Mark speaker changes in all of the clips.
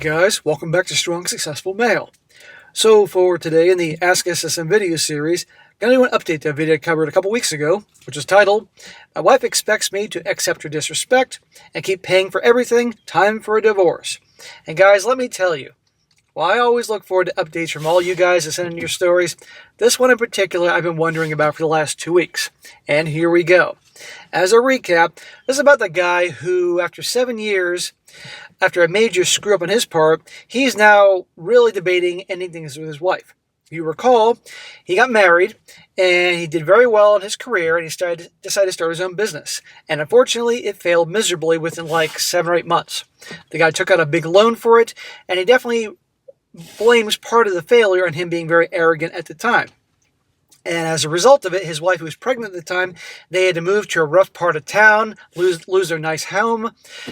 Speaker 1: guys, welcome back to Strong Successful Male. So for today in the Ask SSM video series, I'm going to do an update to a video I covered a couple weeks ago, which is titled, My Wife Expects Me to Accept Her Disrespect and Keep Paying for Everything, Time for a Divorce. And guys, let me tell you, while I always look forward to updates from all you guys that send in your stories, this one in particular I've been wondering about for the last 2 weeks. And here we go. As a recap, this is about the guy who, after 7 years, after a major screw up on his part, he's now really debating ending things with his wife. If you recall, he got married, and he did very well in his career, and he decided to start his own business. And unfortunately, it failed miserably within like 7 or 8 months. The guy took out a big loan for it, and he definitely blames part of the failure on him being very arrogant at the time. And as a result of it, his wife, who was pregnant at the time, they had to move to a rough part of town, lose their nice home,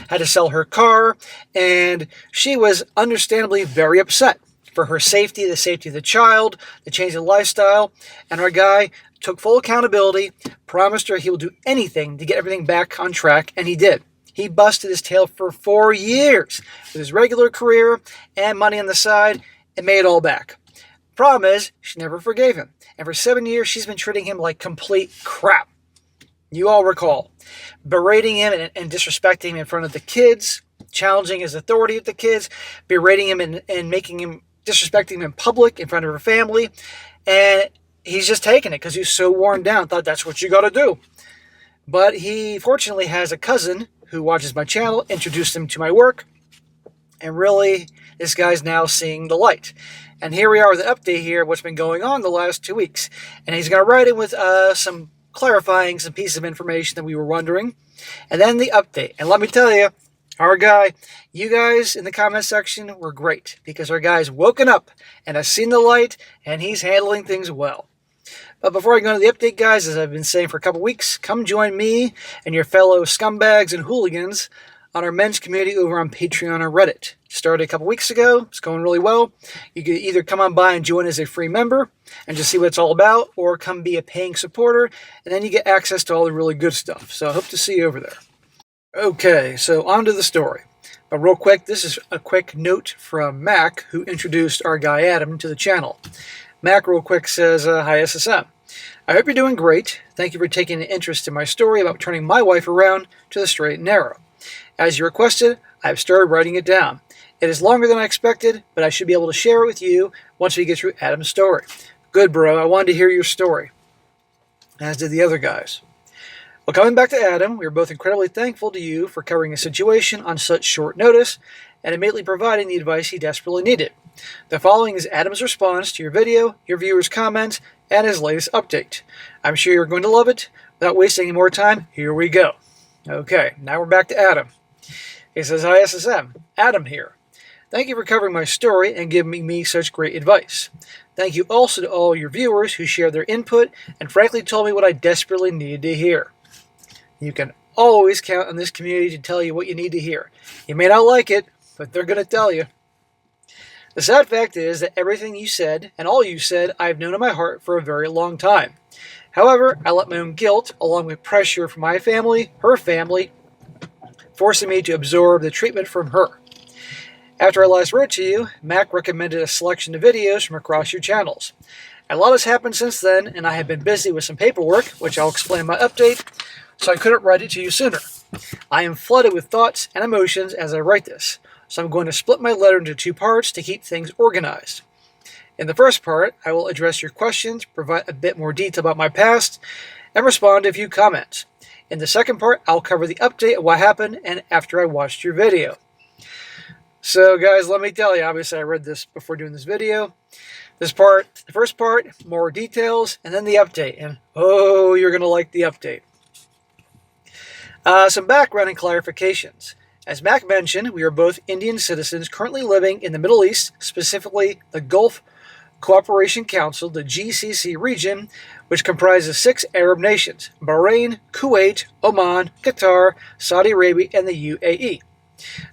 Speaker 1: had to sell her car, and she was understandably very upset for her safety, the safety of the child, the change in lifestyle. And our guy took full accountability, promised her he will do anything to get everything back on track, and he did. He busted his tail for 4 years with his regular career and money on the side and made it all back. Problem is, she never forgave him. And for 7 years, she's been treating him like complete crap. You all recall. Berating him and disrespecting him in front of the kids, challenging his authority with the kids, berating him and making him disrespecting him in public in front of her family. And he's just taking it because he's so worn down. Thought that's what you got to do. But he fortunately has a cousin who watches my channel, introduced him to my work. And really, this guy's now seeing the light. And here we are with an update here of what's been going on the last 2 weeks. And he's going to write in with some pieces of information that we were wondering. And then the update. And let me tell you, our guy, you guys in the comment section were great. Because our guy's woken up and has seen the light and he's handling things well. But before I go into the update, guys, as I've been saying for a couple weeks, come join me and your fellow scumbags and hooligans on our men's community over on Patreon or Reddit. Started a couple weeks ago. It's going really well. You can either come on by and join as a free member and just see what it's all about, or come be a paying supporter, and then you get access to all the really good stuff. So I hope to see you over there. Okay, so on to the story. But real quick, this is a quick note from Mac, who introduced our guy Adam to the channel. Mac, real quick, says, Hi SSM. I hope you're doing great. Thank you for taking an interest in my story about turning my wife around to the straight and narrow. As you requested, I have started writing it down. It is longer than I expected, but I should be able to share it with you once we get through Adam's story. Good, bro. I wanted to hear your story, as did the other guys. Well, coming back to Adam, we are both incredibly thankful to you for covering a situation on such short notice and immediately providing the advice he desperately needed. The following is Adam's response to your video, your viewers' comments, and his latest update. I'm sure you're going to love it. Without wasting any more time, here we go. Okay, now we're back to Adam. He says, Hi SSM, Adam here. Thank you for covering my story and giving me such great advice. Thank you also to all your viewers who shared their input and frankly told me what I desperately needed to hear. You can always count on this community to tell you what you need to hear. You may not like it, but they're going to tell you. The sad fact is that everything you said, and all you said, I've known in my heart for a very long time. However, I let my own guilt, along with pressure from my family, her family, forcing me to absorb the treatment from her. After I last wrote to you, Mac recommended a selection of videos from across your channels. A lot has happened since then, and I have been busy with some paperwork, which I'll explain in my update, so I couldn't write it to you sooner. I am flooded with thoughts and emotions as I write this, so I'm going to split my letter into 2 parts to keep things organized. In the first part, I will address your questions, provide a bit more detail about my past, and respond to a few comments. In the second part, I'll cover the update of what happened and after I watched your video. So guys, let me tell you, obviously I read this before doing this video. This part, the first part, more details, and then the update. And oh, you're going to like the update. Some background and clarifications. As Mac mentioned, we are both Indian citizens currently living in the Middle East, specifically the Gulf Cooperation Council, the GCC region, which comprises 6 Arab nations: Bahrain, Kuwait, Oman, Qatar, Saudi Arabia, and the UAE.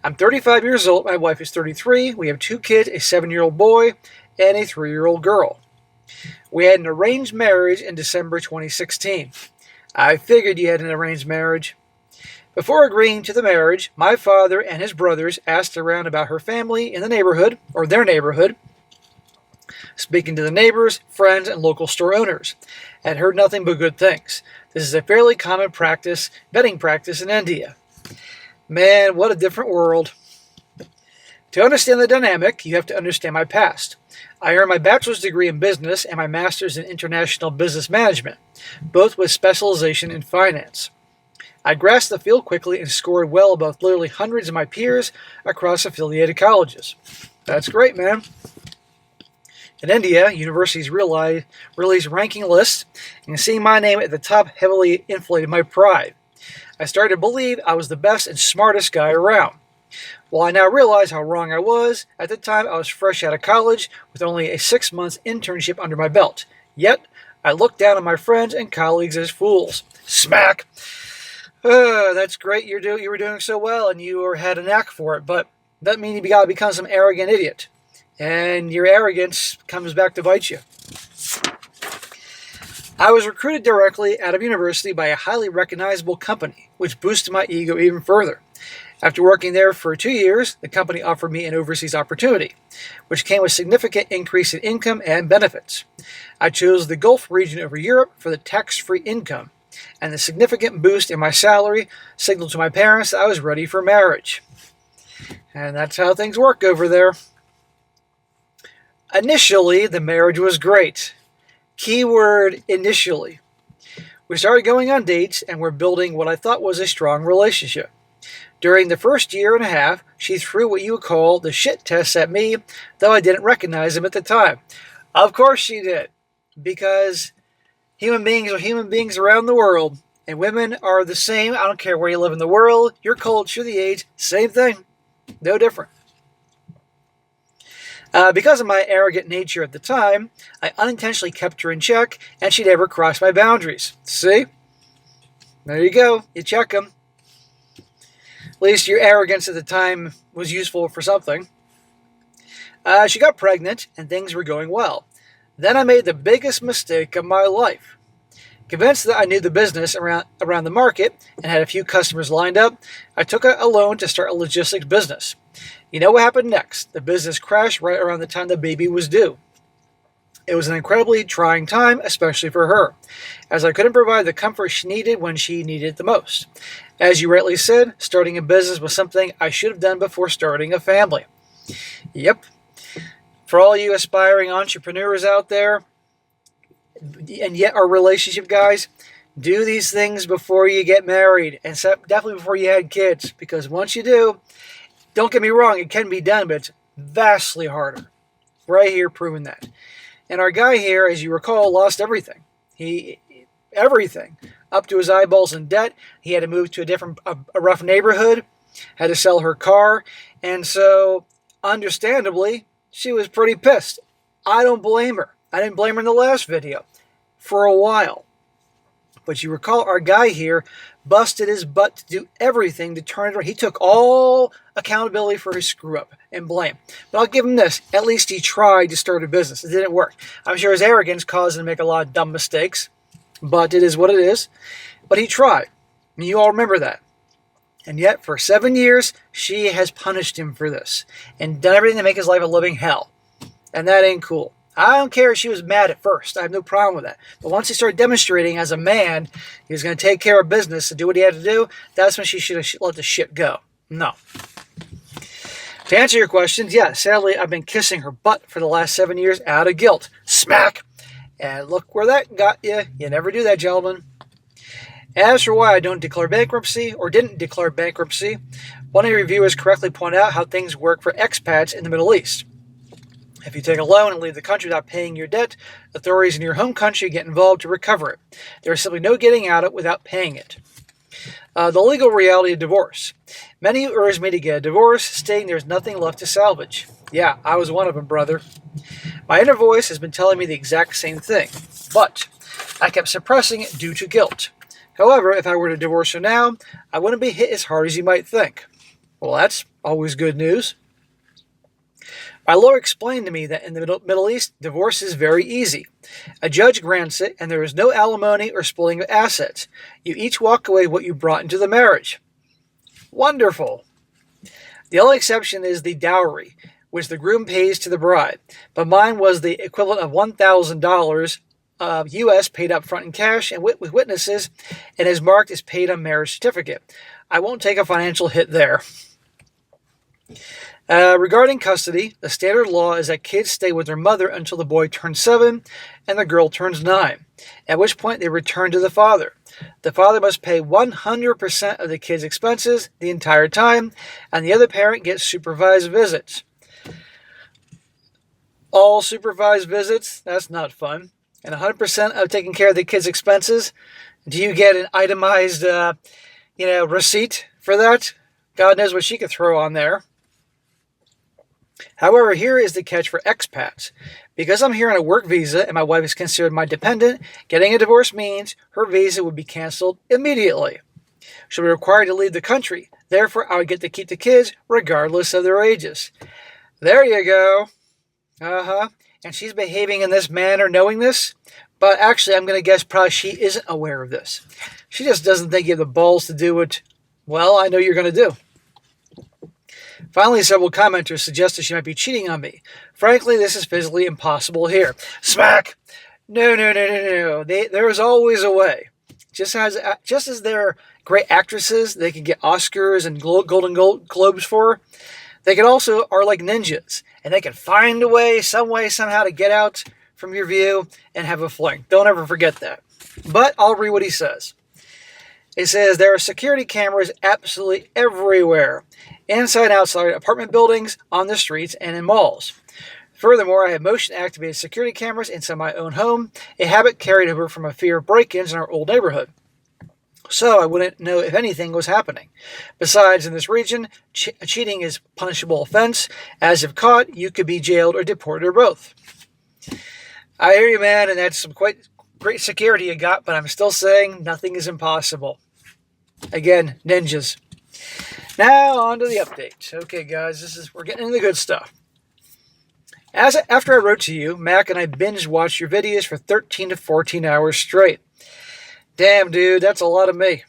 Speaker 1: I'm 35 years old, my wife is 33, we have 2 kids, a 7-year-old boy and a 3-year-old girl. We had an arranged marriage in December 2016. I figured you had an arranged marriage. Before agreeing to the marriage, my father and his brothers asked around about her family in the neighborhood, or their neighborhood, speaking to the neighbors, friends, and local store owners. I had heard nothing but good things. This is a fairly common practice, vetting practice in India. Man, what a different world. To understand the dynamic, you have to understand my past. I earned my bachelor's degree in business and my master's in international business management, both with specialization in finance. I grasped the field quickly and scored well above literally hundreds of my peers across affiliated colleges. That's great, man. In India, universities release ranking lists, and seeing my name at the top heavily inflated my pride. I started to believe I was the best and smartest guy around. While I now realize how wrong I was, at the time I was fresh out of college with only a 6-month internship under my belt. Yet, I looked down on my friends and colleagues as fools. Smack! That's great, you were doing so well and you had a knack for it, but that doesn't mean you gotta become some arrogant idiot. And your arrogance comes back to bite you. I was recruited directly out of university by a highly recognizable company, which boosted my ego even further. After working there for 2 years, the company offered me an overseas opportunity, which came with a significant increase in income and benefits. I chose the Gulf region over Europe for the tax-free income, and the significant boost in my salary signaled to my parents that I was ready for marriage. And that's how things work over there. Initially, the marriage was great. Keyword initially. We started going on dates and were building what I thought was a strong relationship. During the first year and a half, she threw what you would call the shit tests at me, though I didn't recognize them at the time. Of course she did, because human beings are human beings around the world, and women are the same. I don't care where you live in the world, your culture, the age, same thing. No different. Because of my arrogant nature at the time, I unintentionally kept her in check, and she never crossed my boundaries. See? There you go. You check them. At least your arrogance at the time was useful for something. She got pregnant, and things were going well. Then I made the biggest mistake of my life. Convinced that I knew the business around the market and had a few customers lined up, I took a loan to start a logistics business. You know what happened next? The business crashed right around the time the baby was due. It was an incredibly trying time, especially for her, as I couldn't provide the comfort she needed when she needed it the most. As you rightly said, starting a business was something I should have done before starting a family. Yep. For all you aspiring entrepreneurs out there, and yet our relationship guys, do these things before you get married, and definitely before you had kids, because once you do, don't get me wrong, it can be done, but it's vastly harder. Right here proving that. And our guy here, as you recall, lost everything. Everything. Up to his eyeballs in debt. He had to move to a rough neighborhood. Had to sell her car. And so, understandably, she was pretty pissed. I don't blame her. I didn't blame her in the last video. For a while. But you recall our guy here busted his butt to do everything to turn it around. He took all accountability for his screw up and blame. But I'll give him this. At least he tried to start a business. It didn't work. I'm sure his arrogance caused him to make a lot of dumb mistakes. But it is what it is. But he tried. And you all remember that. And yet, for 7 years, she has punished him for this. And done everything to make his life a living hell. And that ain't cool. I don't care if she was mad at first. I have no problem with that. But once he started demonstrating as a man, he was going to take care of business and do what he had to do, that's when she should have let the shit go. No. To answer your questions, yeah, sadly, I've been kissing her butt for the last 7 years out of guilt. Smack! And look where that got you. You never do that, gentlemen. As for why I don't declare bankruptcy, or didn't declare bankruptcy, one of your reviewers correctly pointed out how things work for expats in the Middle East. If you take a loan and leave the country without paying your debt, authorities in your home country get involved to recover it. There is simply no getting out of it without paying it. The legal reality of divorce. Many urge me to get a divorce, stating there's nothing left to salvage. Yeah, I was one of them, brother. My inner voice has been telling me the exact same thing, but I kept suppressing it due to guilt. However, if I were to divorce her now, I wouldn't be hit as hard as you might think. Well, that's always good news. My lawyer explained to me that in the Middle East, divorce is very easy. A judge grants it, and there is no alimony or splitting of assets. You each walk away with what you brought into the marriage. Wonderful. The only exception is the dowry, which the groom pays to the bride, but mine was the equivalent of $1,000 U.S. paid up front in cash and with witnesses, and is marked as paid on marriage certificate. I won't take a financial hit there. Regarding custody, the standard law is that kids stay with their mother until the boy turns 7 and the girl turns 9, at which point they return to the father. The father must pay 100% of the kid's expenses the entire time, and the other parent gets supervised visits. All supervised visits? That's not fun. And 100% of taking care of the kid's expenses? Do you get an itemized, receipt for that? God knows what she could throw on there. However, here is the catch for expats. Because I'm here on a work visa and my wife is considered my dependent, getting a divorce means her visa would be canceled immediately. She'll be required to leave the country. Therefore, I would get to keep the kids regardless of their ages. There you go. And she's behaving in this manner knowing this? But actually, I'm going to guess probably she isn't aware of this. She just doesn't think you have the balls to do what, well, I know you're going to do. Finally, several commenters suggested she might be cheating on me. Frankly, this is physically impossible here. Smack! No. There is always a way. Just as they're great actresses, they can get Oscars and Golden Globes for, they can also are like ninjas, and they can find a way, somehow to get out from your view and have a fling. Don't ever forget that. But I'll read what he says. It says, there are security cameras absolutely everywhere, inside and outside apartment buildings, on the streets, and in malls. Furthermore, I have motion-activated security cameras inside my own home, a habit carried over from a fear of break-ins in our old neighborhood. So I wouldn't know if anything was happening. Besides, in this region, cheating is a punishable offense, as if caught, you could be jailed or deported or both. I hear you, man, and that's some quite great security you got, but I'm still saying nothing is impossible. Again, ninjas. Now, on to the update. Okay, guys, we're getting into the good stuff. After I wrote to you, Mac and I binge watched your videos for 13 to 14 hours straight. Damn, dude, that's a lot of me.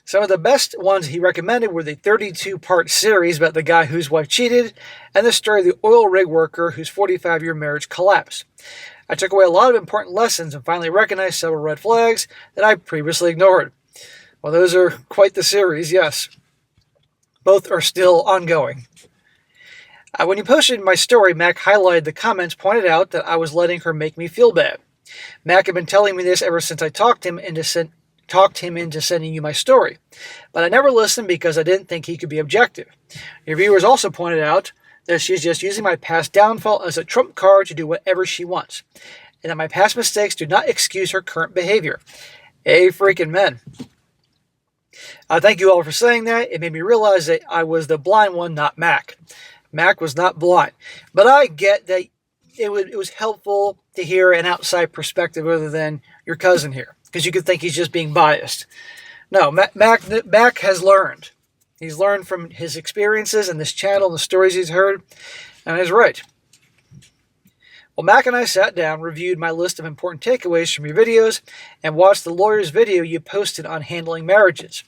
Speaker 1: Some of the best ones he recommended were the 32-part series about the guy whose wife cheated and the story of the oil rig worker whose 45-year marriage collapsed. I took away a lot of important lessons and finally recognized several red flags that I previously ignored. Well, those are quite the series, yes. Both are still ongoing. When you posted my story, Mac highlighted the comments pointed out that I was letting her make me feel bad. Mac had been telling me this ever since I talked him into sending you my story, but I never listened because I didn't think he could be objective. Your viewers also pointed out that she's just using my past downfall as a trump card to do whatever she wants, and that my past mistakes do not excuse her current behavior. Freaking men. Thank you all for saying that. It made me realize that I was the blind one, not Mac. Mac was not blind. But I get that it was helpful to hear an outside perspective other than your cousin here, because you could think he's just being biased. No, Mac has learned. He's learned from his experiences and this channel and the stories he's heard, and he's right. Well, Mac and I sat down, reviewed my list of important takeaways from your videos, and watched the lawyer's video you posted on handling marriages.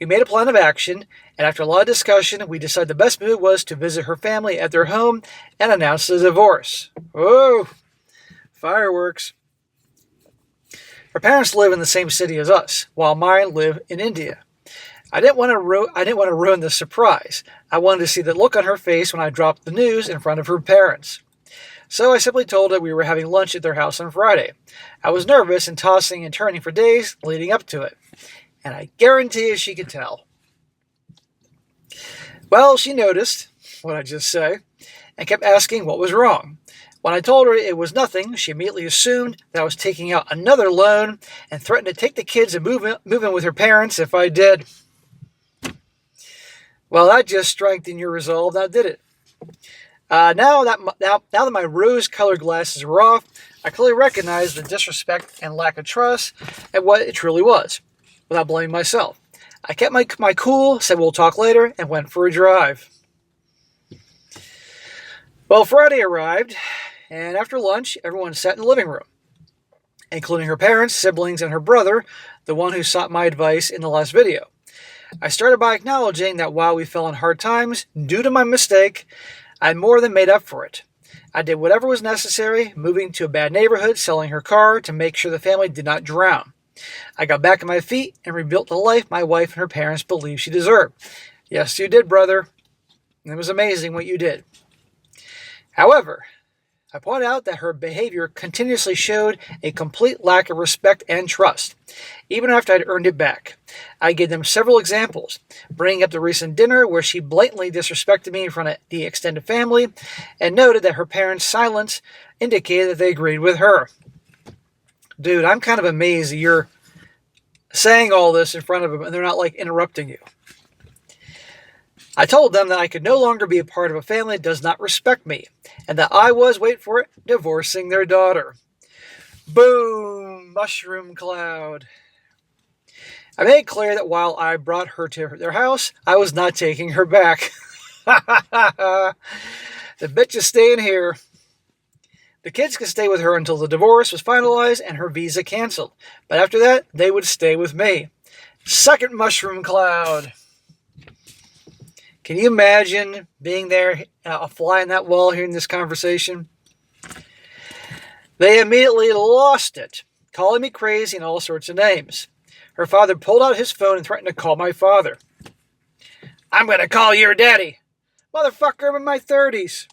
Speaker 1: We made a plan of action, and after a lot of discussion, we decided the best move was to visit her family at their home and announce the divorce. Whoa! Fireworks. Her parents live in the same city as us, while mine live in India. I didn't want to ruin the surprise. I wanted to see the look on her face when I dropped the news in front of her parents. So I simply told her we were having lunch at their house on Friday. I was nervous and tossing and turning for days leading up to it. And I guarantee she could tell. Well, she noticed what I just say and kept asking what was wrong. When I told her it was nothing, she immediately assumed that I was taking out another loan and threatened to take the kids and move in with her parents if I did. Well, that just strengthened your resolve. That did it. Now that my rose-colored glasses were off, I clearly recognized the disrespect and lack of trust at what it truly was, without blaming myself. I kept my cool, said we'll talk later, and went for a drive. Well, Friday arrived, and after lunch, everyone sat in the living room, including her parents, siblings, and her brother, the one who sought my advice in the last video. I started by acknowledging that while we fell on hard times, due to my mistake, I more than made up for it. I did whatever was necessary, moving to a bad neighborhood, selling her car to make sure the family did not drown. I got back on my feet and rebuilt the life my wife and her parents believed she deserved. Yes, you did, brother. It was amazing what you did. However, I point out that her behavior continuously showed a complete lack of respect and trust, even after I'd earned it back. I gave them several examples, bringing up the recent dinner where she blatantly disrespected me in front of the extended family, and noted that her parents' silence indicated that they agreed with her. Dude, I'm kind of amazed that you're saying all this in front of them and they're not like interrupting you. I told them that I could no longer be a part of a family that does not respect me, and that I was, wait for it, divorcing their daughter. Boom! Mushroom cloud. I made clear that while I brought her to their house, I was not taking her back. The bitch is staying here. The kids could stay with her until the divorce was finalized and her visa canceled. But after that, they would stay with me. Second mushroom cloud. Can you imagine being there, a fly on that wall, hearing this conversation? They immediately lost it, calling me crazy and all sorts of names. Her father pulled out his phone and threatened to call my father. I'm going to call your daddy. Motherfucker, I'm in my 30s.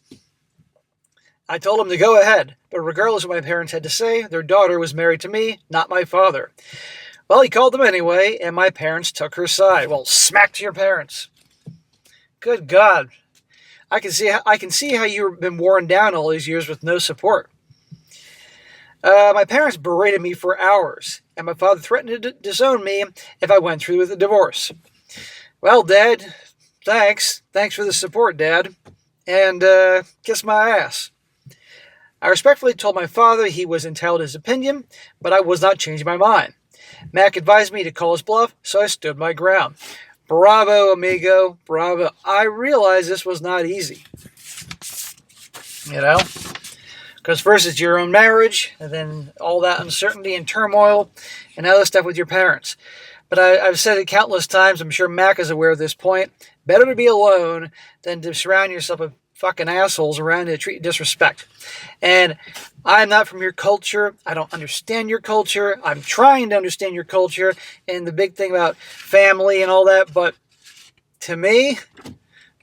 Speaker 1: I told him to go ahead, but regardless of what my parents had to say, their daughter was married to me, not my father. Well, he called them anyway, and my parents took her side. Well, smack to your parents. Good God. I can see how you've been worn down all these years with no support. My parents berated me for hours, and my father threatened to disown me if I went through with the divorce. Well, Dad, thanks. Thanks for the support, Dad. And kiss my ass. I respectfully told my father he was entitled to his opinion, but I was not changing my mind. Mac advised me to call his bluff, so I stood my ground. Bravo, amigo. Bravo. I realized this was not easy. You know? Because first it's your own marriage, and then all that uncertainty and turmoil, and other stuff with your parents. But I've said it countless times, I'm sure Mac is aware of this point. Better to be alone than to surround yourself with fucking assholes around you to treat you disrespect. And I'm not from your culture. I don't understand your culture. I'm trying to understand your culture and the big thing about family and all that. But to me,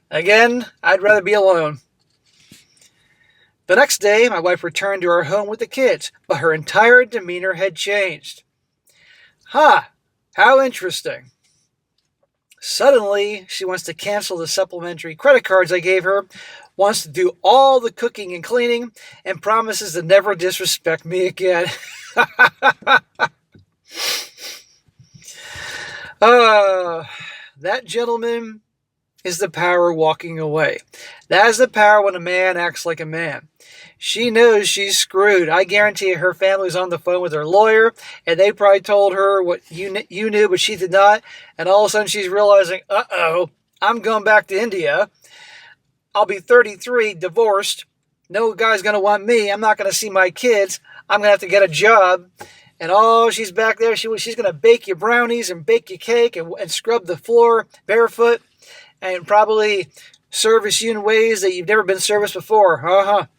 Speaker 1: again, I'd rather be alone. The next day, my wife returned to our home with the kids, but her entire demeanor had changed. How interesting. Suddenly, she wants to cancel the supplementary credit cards I gave her, wants to do all the cooking and cleaning, and promises to never disrespect me again. That, gentleman, is the power walking away. That is the power when a man acts like a man. She knows she's screwed. I guarantee her family's on the phone with her lawyer, and they probably told her what you knew, but she did not. And all of a sudden she's realizing, I'm going back to India. I'll be 33, divorced. No guy's going to want me. I'm not going to see my kids. I'm going to have to get a job. And she's back there. She's going to bake you brownies and bake you cake and scrub the floor barefoot and probably service you in ways that you've never been serviced before.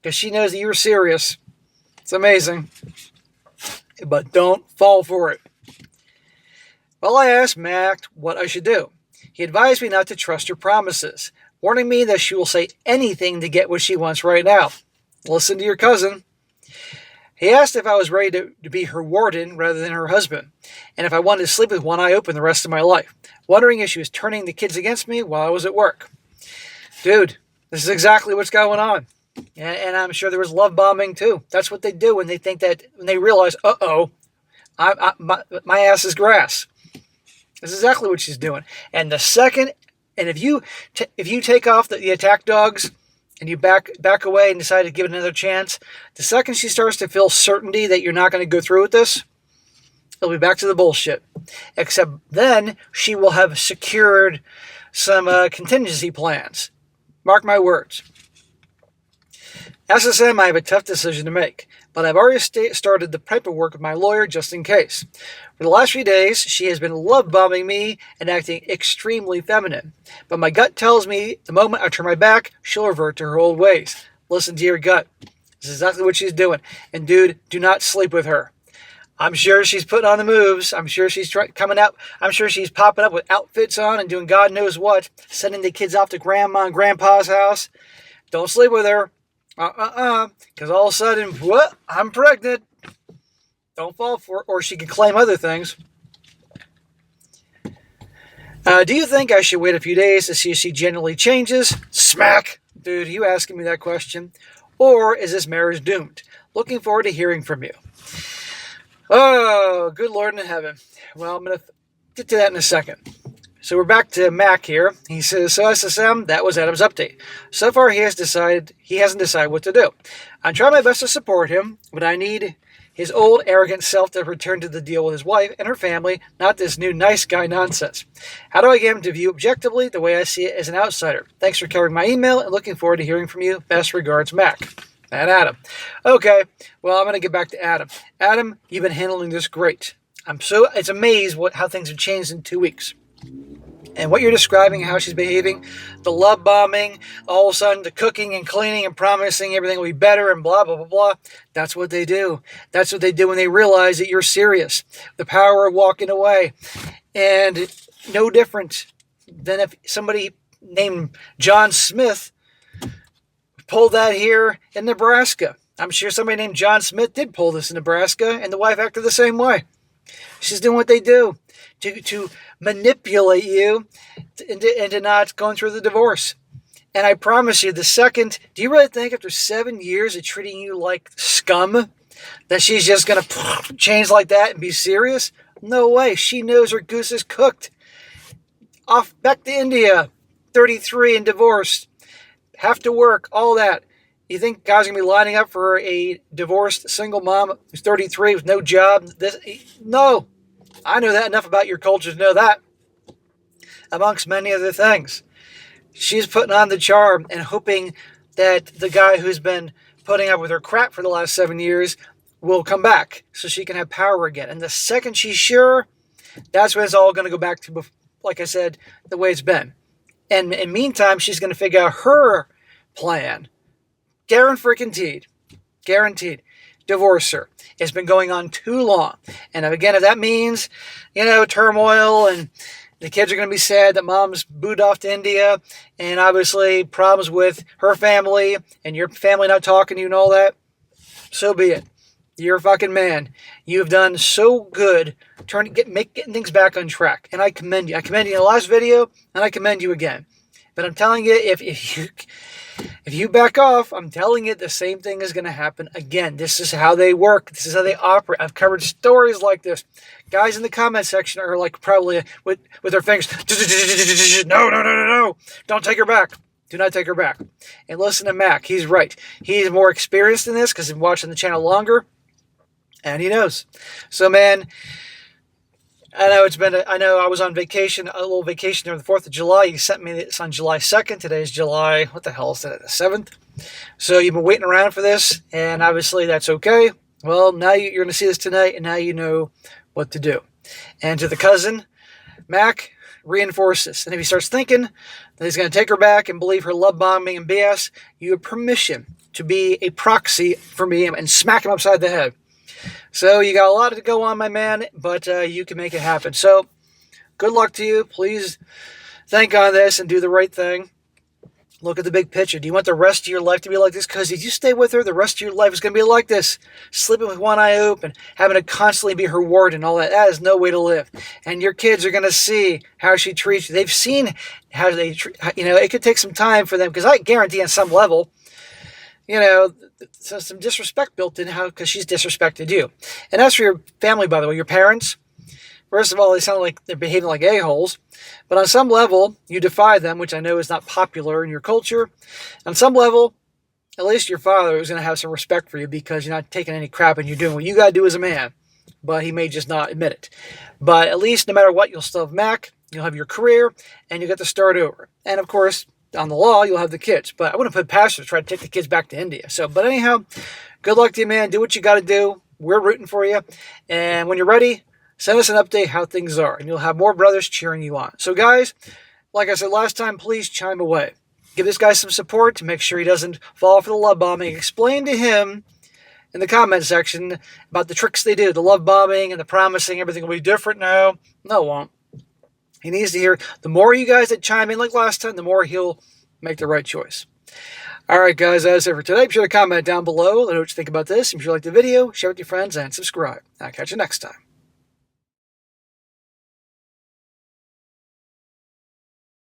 Speaker 1: Because she knows that you're serious. It's amazing. But don't fall for it. Well, I asked Mac what I should do. He advised me not to trust her promises, warning me that she will say anything to get what she wants right now. Listen to your cousin. He asked if I was ready to be her warden rather than her husband, and if I wanted to sleep with one eye open the rest of my life, wondering if she was turning the kids against me while I was at work. Dude, this is exactly what's going on. And I'm sure there was love bombing too. That's what they do when they think that, when they realize, my ass is grass. That's exactly what she's doing. And the second, and if you take off the attack dogs and you back away and decide to give it another chance, the second she starts to feel certainty that you're not going to go through with this, it'll be back to the bullshit. Except then she will have secured some contingency plans. Mark my words. SSM, I have a tough decision to make. but I've already started the paperwork with my lawyer just in case. For the last few days, she has been love-bombing me and acting extremely feminine. But my gut tells me the moment I turn my back, she'll revert to her old ways. Listen to your gut. This is exactly what she's doing. And dude, do not sleep with her. I'm sure she's putting on the moves. I'm sure she's coming out. I'm sure she's popping up with outfits on and doing God knows what, sending the kids off to grandma and grandpa's house. Don't sleep with her. Because all of a sudden, what? I'm pregnant. Don't fall for it. Or she can claim other things. Do you think I should wait a few days to see if she genuinely changes? Smack! Dude, you asking me that question? Or is this marriage doomed? Looking forward to hearing from you. Oh, good Lord in heaven. Well, I'm going to get to that in a second. So we're back to Mac here. He says, so SSM, that was Adam's update. So far, he hasn't decided what to do. I'm trying my best to support him, but I need his old arrogant self to return to the deal with his wife and her family, not this new nice guy nonsense. How do I get him to view objectively the way I see it as an outsider? Thanks for covering my email and looking forward to hearing from you. Best regards, Mac. And Adam. Okay, well, I'm going to get back to Adam. Adam, you've been handling this great. It's amazed how things have changed in 2 weeks. And what you're describing, how she's behaving, the love bombing, all of a sudden the cooking and cleaning and promising everything will be better and blah, blah, blah, blah. That's what they do. That's what they do when they realize that you're serious. The power of walking away. And no different than if somebody named John Smith pulled that here in Nebraska. I'm sure somebody named John Smith did pull this in Nebraska, and the wife acted the same way. She's doing what they do to manipulate you into not going through the divorce. And I promise you, do you really think after 7 years of treating you like scum that she's just going to change like that and be serious? No way. She knows her goose is cooked. Off back to India, 33 and divorced. Have to work, all that. You think guys are going to be lining up for a divorced single mom who's 33 with no job? No. I know that enough about your culture to know that. Amongst many other things. She's putting on the charm and hoping that the guy who's been putting up with her crap for the last 7 years will come back so she can have power again. And the second she's sure, that's when it's all going to go back to, like I said, the way it's been. And in the meantime, she's going to figure out her plan. Guaranteed. Divorce her. It's been going on too long. And again, if that means, turmoil and the kids are going to be sad that mom's booed off to India and obviously problems with her family and your family not talking to you and all that, so be it. You're a fucking man. You've done so good getting things back on track. And I commend you. I commend you in the last video, and I commend you again. But I'm telling you, if you back off, I'm telling you the same thing is going to happen again. This is how they work. This is how they operate. I've covered stories like this. Guys in the comment section are like probably with their fingers, no. Don't take her back. Do not take her back. And listen to Mac. He's right. He's more experienced in this because he's been watching the channel longer. And he knows. So, man, I know I was on vacation, a little vacation during the 4th of July. You sent me this on July 2nd. Today's July, what the hell is that, the 7th? So you've been waiting around for this, and obviously that's okay. Well, now you're going to see this tonight, and now you know what to do. And to the cousin, Mac, reinforce this. And if he starts thinking that he's going to take her back and believe her love bombing and BS, you have permission to be a proxy for me and smack him upside the head. So you got a lot to go on, my man, but you can make it happen. So good luck to you. Please think on this and do the right thing. Look at the big picture. Do you want the rest of your life to be like this? Because if you stay with her, the rest of your life is going to be like this. Sleeping with one eye open, having to constantly be her ward and all that. That is no way to live. And your kids are going to see how she treats you. They've seen how they treat, it could take some time for them. Because I guarantee on some level, so some disrespect built in because she's disrespected you. And as for your family, by the way, your parents, first of all, they sound like they're behaving like a-holes. But on some level, you defy them, which I know is not popular in your culture. On some level, at least your father is going to have some respect for you because you're not taking any crap and you're doing what you got to do as a man. But he may just not admit it. But at least no matter what, you'll still have Mac, you'll have your career, and you'll get to start over. And of course, on the law, you'll have the kids. But I wouldn't put past her to try to take the kids back to India. But anyhow, Good luck to you, man. Do what you got to do. We're rooting for you. And when you're ready, send us an update how things are, and you'll have more brothers cheering you on. So, guys, like I said last time, please chime away. Give this guy some support to make sure he doesn't fall for the love bombing. Explain to him in the comment section about the tricks they do, the love bombing and the promising everything will be different. No, it won't. He needs to hear the more you guys that chime in like last time, the more he'll make the right choice. All right, guys, that's it for today. Be sure to comment down below. Let me know what you think about this. If you like the video, share it with your friends, and subscribe. I'll catch you next time.